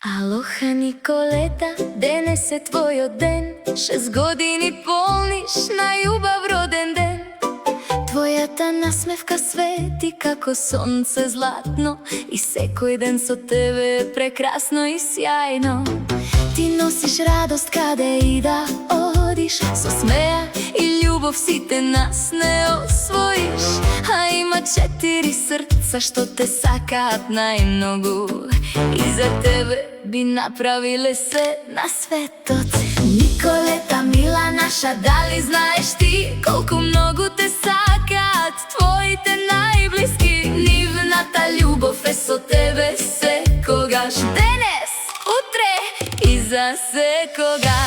Алоха, Николета, денес е твојот ден. 6 години полниш на љубав роден ден. Твојата насмевка свети како сонце златно, и секој ден со тебе е прекрасно и сјајно. Ти носиш радост каде и да одиш, со смеа и љубов сите нас не освоиш. А има 4 срца што те сакаат најмногу, и за тебе би направиле се на светот. Николета, мила наша, дали знаеш ти колку многу те сакаат твоите најблиски? Нивната љубов е со тебе секогаш, денес, утре и за секога.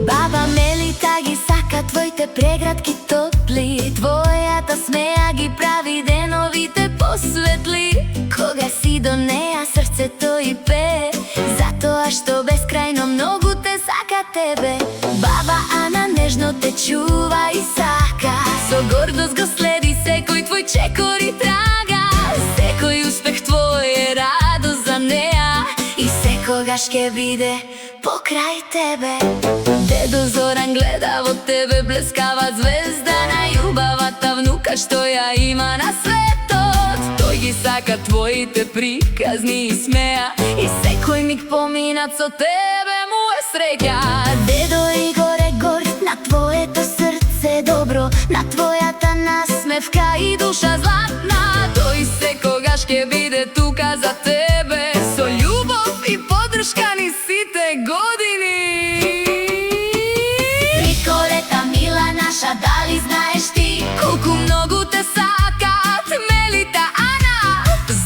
Баба Мелита ги сака твоите прегратки топли, твојата смеа ги прави деновите посветли. Кога си до неа срцето и пее, затоа што бескрајно многу те сака тебе. Баба Ана нежно те чува и сака, со гордост го следи секој твој чекор и трага. Секој успех твој е радост за неа, и секогаш ќе биде покрај тебе. Дедо Зоран гледа во тебе блескава звезда на љубавата внука што ја има на светот. Тој ги сака твоите приказни и смеа, и секој миг поминат со тебе му е среќа. Дедо Игор е горд на твоето срце добро, на твојата насмевка и душа златна. Тој секогаш ќе биде тука за тебе, со љубов и поддршка ни сите години. Николета, мила наша, дали знаеш ти колку многу те сакаат Мелита, Ана,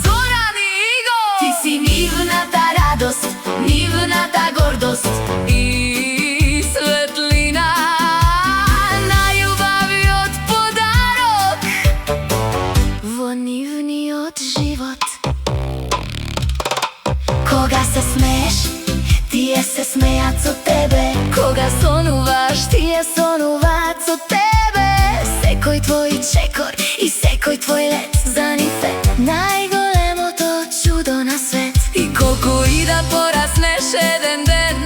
Зоран и Игор? Ти си нивната радост, нивната гордост и светлина, најубавиот подарок во нивниот живот. Кога се смееш, тие се смеат со тебе. Кога сонуваш, тие сонуваат со тебе. Секој твој чекор и секој твој лет за нив е најголемото чудо на свет. И колку и да пораснеш еден ден,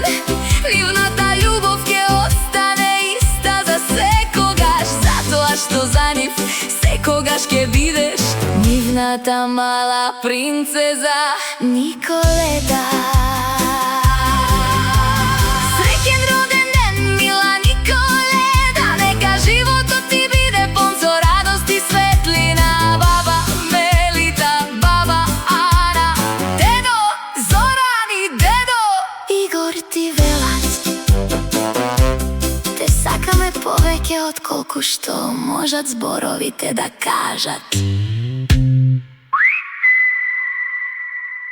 нивната љубов ќе остане иста за секогаш, затоа што за нив секогаш ќе бидеш нивната мала принцеза Николета. Среќен роден ден, мила Николета, нека животот ти биде пон со радост и светлина. Баба Мелита, баба Ана, дедо Зоран и дедо Игор ти велат, те сакаме повеќе од колку што можат зборовите да кажат.